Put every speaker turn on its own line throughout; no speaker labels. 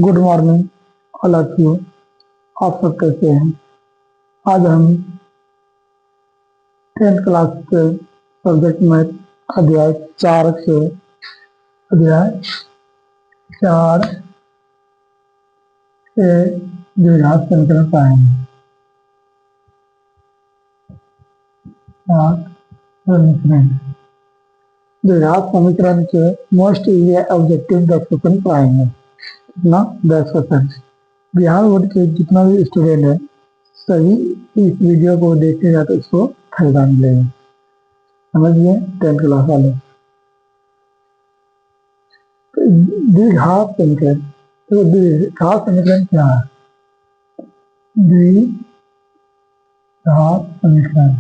Good morning all of you. आप सब कैसे हैं? आज हम 10th क्लास के सब्जेक्ट में अध्याय 4 के द्विघात समीकरण पाएंगे। द्विघात समीकरण के मोस्ट इजी ऑब्जेक्टिव 10% पाएंगे। कितना? 10%। बिहार बोर्ड के जितना भी स्टूडेंट है सभी इस वीडियो को देखेगा तो इसको फायदा मिलेगा। समझिए 10th क्लास वाले। द्विघात समीकरण, तो द्विघात समीकरण क्या है? द्विघात समीकरण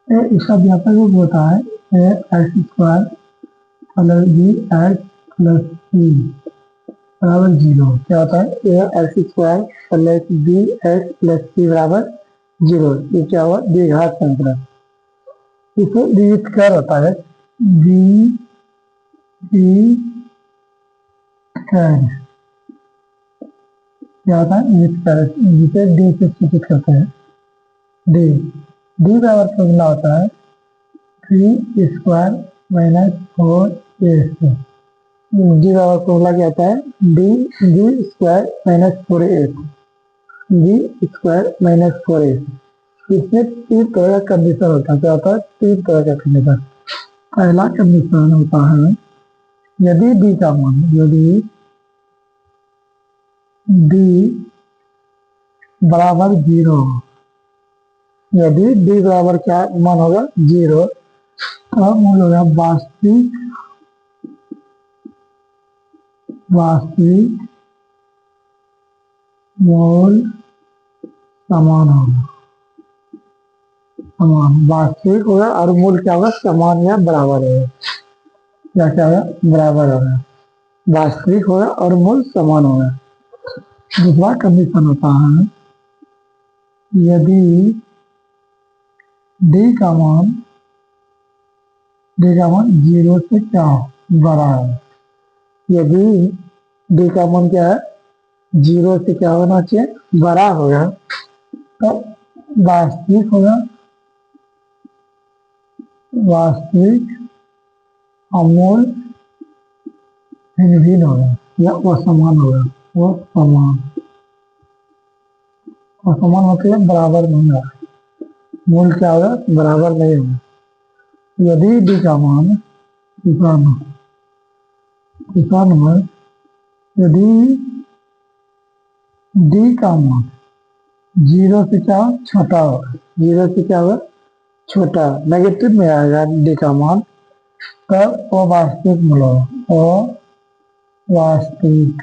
इसका व्यापक रूप होता है x² plus b x plus c बराबर 0। क्या होता है? x² plus b x plus c बराबर 0। ये क्या हुआ? द्विघात समीकरण। इसको द्विघात होता है क्या होता है? जिसे डी से सूचित करते हैं। डी बराबर फॉर्मूला होता है 3² माइनस 4ac। डी बराबर फॉर्मूला क्या होता है? D minus 4ac। D minus 4ac। इसमें 3 तरह का कंडीशन होता है। क्या होता है? 3 तरह का कंडीशन। पहला कंडीशन होता है यदि डी का मान, यदि डी बराबर 0, यदि डी बराबर क्या मान होगा? 0, तो मूल होगा वास्तविक मूल समान होगा। समान वास्तविक होगा और मूल क्या होगा? समान या बराबर होगा। क्या होगा? बराबर होगा। वास्तविक होगा और मूल समान होगा। दूसरा कंडीशन होता है यदि डी का मान 0 से क्या बड़ा है। यदि डी का मान क्या है? 0 से क्या होना चाहिए? बड़ा होगा, तो वास्तविक होगा, वास्तविक अमूल भिन्न होगा या असमान होगा। वो असमान मतलब बराबर नहीं होगा। मूल क्या होगा? बराबर नहीं होगा। यदि डी का मान यदि डी का मान 0 से क्या छोटा होगा, 0 से क्या होगा? छोटा, नेगेटिव में आएगा डी का मान, तब वो वास्तविक मूल होगा। वो वास्तविक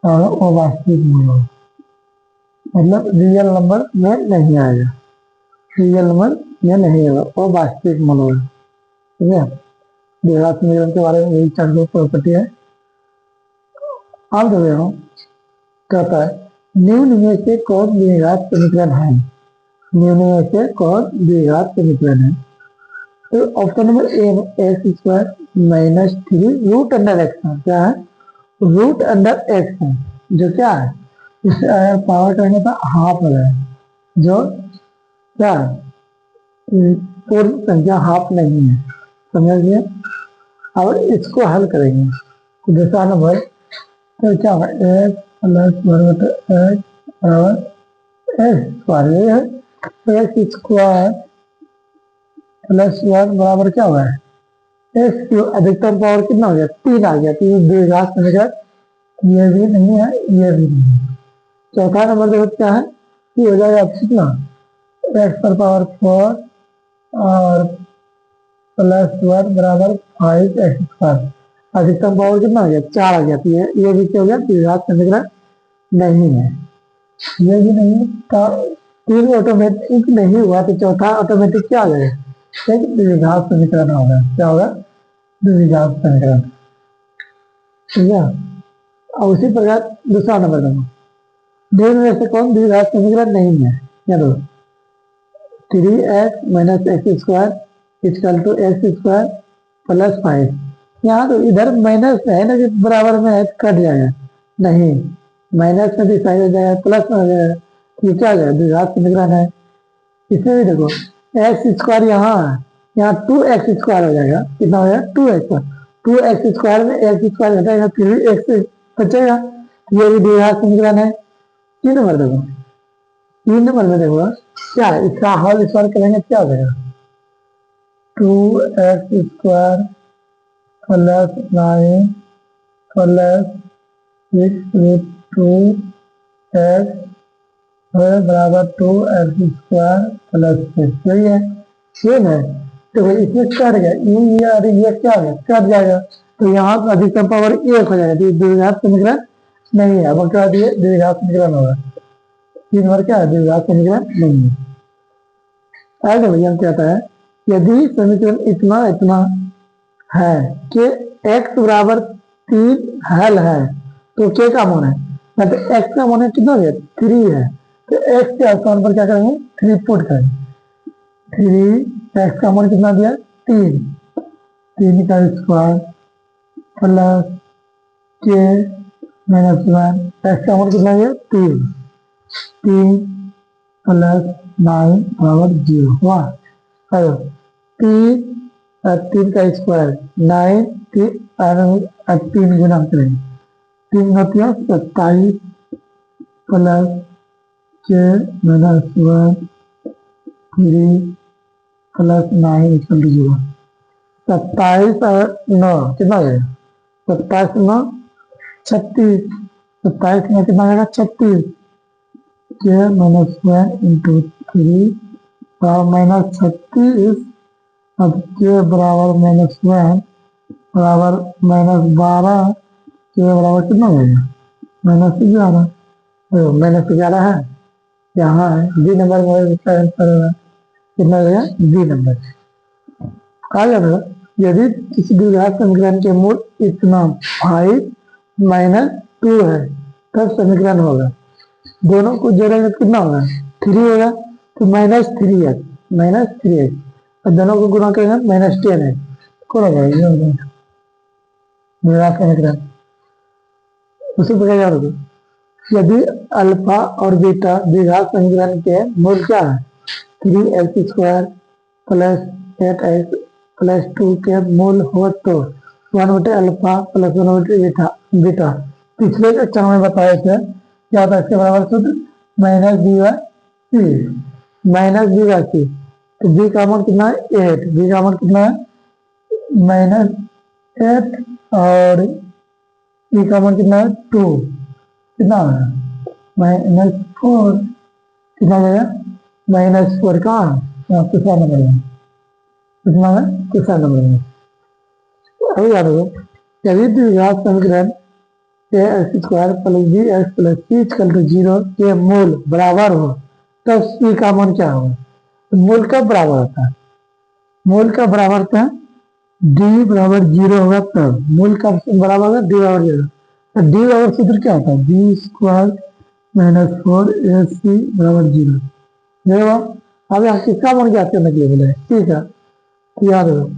मूल होगा, मतलब रियल नंबर में नहीं आएगा। रियल नंबर में नहीं होगा, वो वास्तविक मूल होगा। ठीक है। द्विघात समीकरण के बारे में यही 4 प्रॉपर्टी है। अब देखो कहता है निम्न में से कौन द्विघात समीकरण है? निम्न में से कौन द्विघात समीकरण है? तो ऑप्शन नंबर ए में x² minus 3 root under x है। क्या है? रूट अंडर एक्स है, जो क्या है? इससे अगर पावर करने का हाफ हो जाए, जो क्या है? पूर्ण संख्या हाफ नहीं है। समझिए। अब इसको हल करेंगे तो दूसरा नंबर तो क्या होगा? एक्स प्लस एक्स बराबर एक्स स्क्वायर प्लस 1 बराबर क्या हुआ है? एक्स की अधिकतम पावर कितना हो गया? 3 आ गया। 3 द्विघात समीकरण ये भी नहीं है, ये भी नहीं है। चौथा नंबर देखो क्या है? ये हो जाएगा कितना? एक्स पर पावर 4 और प्लस 1 बराबर 5x²। अधिकतम पावर कितना आ गया? 4 आ गया। ये भी क्या हो गया? द्विघात समीकरण नहीं है। ये भी नहीं का 3 ऑटोमेटिक नहीं हुआ तो चौथा ऑटोमेटिक क्या आ जाएगा? एक द्विघात समीकरण होगा। क्या होगा? द्विघात समीकरण। ठीक है। और उसी प्रकार दूसरा नंबर देखो दोनों में से कौन द्विघात समीकरण नहीं है? या दो 3x minus x square equal to x square plus 5। यहाँ तो इधर माइनस है ना कि बराबर में है तो कट जाएगा, नहीं माइनस में भी साइड हो जाएगा प्लस में हो जाएगा, ये क्या हो जाएगा द्विघात समीकरण है। इसमें भी देखो एक्स स्क्वायर यहाँ है, यहाँ 2x स्क्वायर हो जाएगा, कितना हो जाएगा 2x, 2x स्क्वायर में एक्स स्क्वायर घटाएगा फिर भी एक्स बचेगा, ये भी द्विघात समीकरण है। 3 नंबर देखो, 3 नंबर में देखो क्या है, इसका हल स्क्वायर करेंगे क्या हो जाएगा 2x square plus 9 plus 6 root 2x बराबर 2x स्क्वायर प्लस 6, यही है सेम है। तो भाई इसमें कट गया ये क्या हो गया कट जाएगा, तो यहाँ का अधिकतम पावर 1 हो जाएगा, तो द्विघात समीकरण नहीं है। अब क्या दिए द्विघात समीकरण होगा, 3 नंबर क्या है द्विघात समीकरण नहीं है। आगे भैया कहता है यदि समीकरण इतना इतना है कि x बराबर 3 हल है तो k का मान है, मतलब x का मान कितना है 3 है, तो x के स्थान पर क्या करेंगे 3 पुट करेंगे, 3 x का मान कितना दिया 3, 3 का square plus k minus 1, x का मान कितना दिया 3, 3 प्लस 9 बराबर 0 हुआ। 3 3 का स्क्वायर 9, 3 गुना करेंगे, 3 घटिया 27 plus 6 minus 1 3 plus 9 equal to 0। 27 और 9 कितना हो जाएगा 27 9 36, 27 में कितना आएगा 36, k माइनस 1 इंटू 3 और माइनस 36, अब k बराबर माइनस 1 बराबर माइनस 12, के बराबर कितना हो जाएगा -11, तो -11 है यहाँ है, बी नंबर में आंसर होगा कितना हो जाएगा बी नंबर। आगे बढ़ो, यदि किसी द्विघात समीकरण के मूल इतना 5 माइनस 2 है तब समीकरण होगा, दोनों को जोड़ेंगे तो कितना होगा 3 होगा, तो -3x और दोनों को गुणा करेंगे -10 है, कौन होगा ये होगा द्विघात समीकरण। उसी प्रकार याद रखो यदि अल्फा और बीटा द्विघात समीकरण के मूल क्या है 3x square plus 8x plus 2 के मूल हो तो 1/अल्फा प्लस 1/बीटा बीटा पिछले कक्षा में बताए थे क्या होता है इसके बराबर सूत्र -b/c, -b/c, तो b का मान कितना है 8, b का मान कितना है -8 और e का मान कितना है 2, कितना है -4, कितना हो जाएगा -4 कहाँ है यहाँ तीसरा नंबर में, कितना है तीसरा नंबर में। अभी याद रखो यदि द्विघात समीकरण x square plus b x plus c equal to 0 के मूल बराबर हो तब सी का मान क्या होगा, तो मूल कब बराबर होता है, मूल का बराबर होता है डी बराबर 0 होगा तब मूल का बराबर होगा डी बराबर 0, तो डी बराबर सूत्र क्या होता है बी स्क्वायर -4ac बराबर 0। देखो अब यहाँ किसका मान ज्ञात करने के लिए बोले ठीक है, तो याद रखो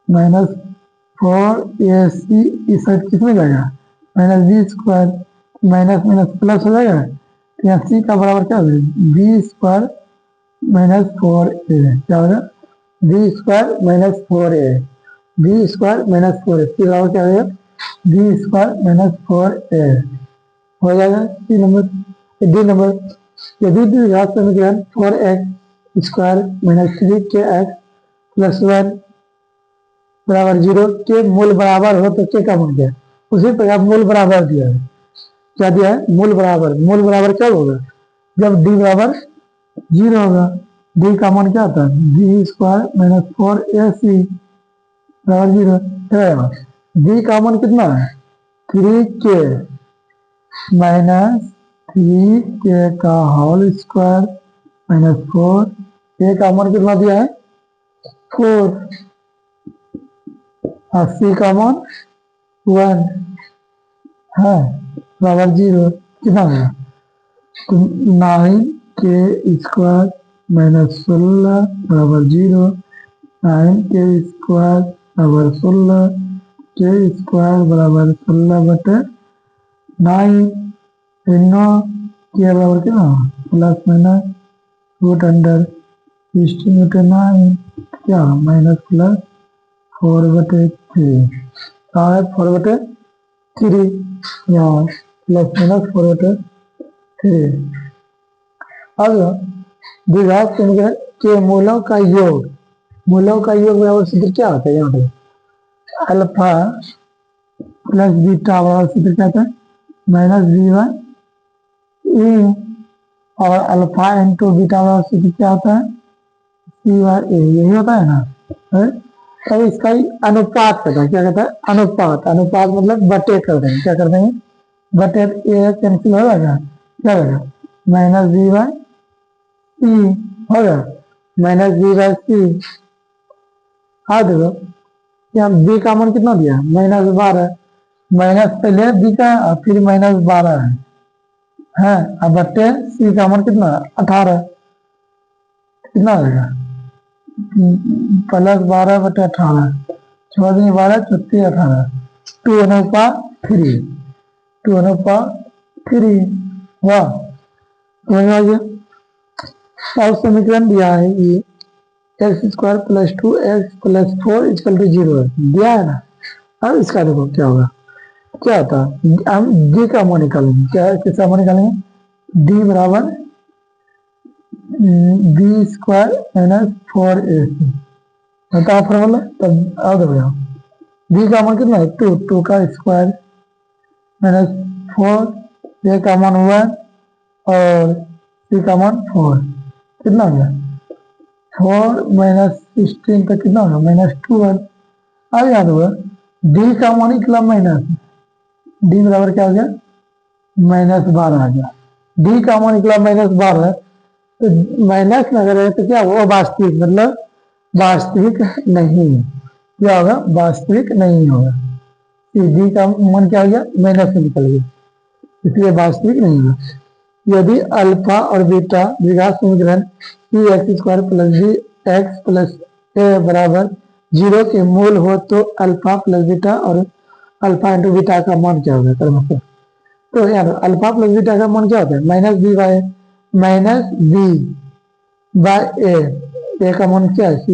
-4ac इस साइड किसमें जाएगा -b square, minus minus plus हो जाएगा, तो यहाँ c का बराबर क्या होगा b स्क्वायर -4a, क्या होगा b square -4a, b square -4a, c बराबर क्या होगा b स्क्वायर -4a हो जाएगा। सी नंबर डी नंबर यदि द्विघात समीकरण 4x स्क्वायर -3kx प्लस 1 बराबर 0 के मूल बराबर हो तो k का मान क्या है, उसी प्रकार मूल बराबर दिया है, क्या दिया है मूल बराबर कब होगा जब d बराबर 0 होगा, d का मान क्या होता है b स्क्वायर -4ac बराबर 0, d का मान कितना है 3k -3k का होल स्क्वायर -4, k का मान कितना दिया है 4 और c का मान 1 है बराबर 0, कितना हो गया? तो 9 के² माइनस 16 बराबर 0। 9 के² बराबर 16 के² बराबर 16/9। नो के बराबर कितना? प्लस माइनस रूट अंडर 16/9 क्या? Minus plus 4/3। 4/3 यहाँ प्लस माइनस 4/3। अब द्विघात समीकरण के मूलों का योग, मूलों का योग बराबर सूत्र क्या होता है? यहाँ पे अल्फा प्लस बीटा बराबर सूत्र क्या होता है? -b/e। और अल्फा इंटू बीटा बराबर सूत्र क्या होता है? c/a। यही होता है ना? है? तो इसका ही अनुपात करता है। क्या कहता है? अनुपात। अनुपात मतलब बटे कर देंगे। क्या कर देंगे? बटे ए कैंसिल हो जाएगा, क्या होगा? -b/c होगा। -b/c। हाँ देखो यहाँ बी का मान कितना दिया? -12। माइनस पहले बी का और फिर -12 है। अब बट्टे सी का मान कितना? 18। कितना हो जाएगा? +12/18। 14×12 = 18। 2/3। 2/3। वाह, समझ में आ गया? अब समीकरण दिया है कि x² + 2x + 4 = 0 दिया है ना। अब इसका देखो क्या होगा, क्या होता है? हम d का मान निकालेंगे। क्या है? किसका मान निकालेंगे? d बराबर b² - 4ac होता है फॉर्मूला। तब अब देखो b का मान कितना है? 2। 2 का स्क्वायर -4, a का मान 1 और c का मान 4। कितना हो गया? 4 - 16 तक कितना होगा? -12। अब याद होगा d का मान निकला माइनस, d बराबर क्या हो गया? -12 आ गया। d का मान निकला -12, तो माइनस न करें तो क्या हुआ? वास्तविक, मतलब वास्तविक नहीं। क्या होगा? वास्तविक नहीं होगा। डी का मान क्या हो गया? माइनस में निकल गया, इसलिए वास्तविक नहीं होगा। यदि अल्फा और बीटा द्विघात समीकरण x² + bx + a बराबर 0 के मूल हो तो अल्फा प्लस बीटा और अल्फा इंटू बीटा का मान क्या होगा? कर मतलब तो यार अल्फा प्लस बीटा का मान क्या होता है? -b/a का मान क्या है? c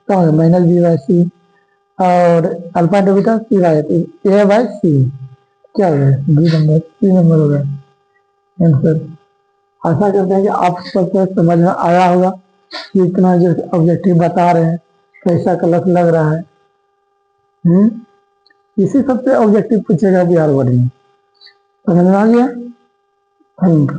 क्या होगा? -b/c। और अल्फा इंटू बीटा c/a, तो a/c क्या होगा? C नंबर होगा आंसर। आशा करते हैं कि आप सबको समझ में आया होगा कि इतना जो ऑब्जेक्टिव बता रहे हैं कैसा गलत लग रहा है। इसी सबसे ऑब्जेक्टिव पूछेगा बिहार बोर्ड में। समझ में आ गया? Thank you.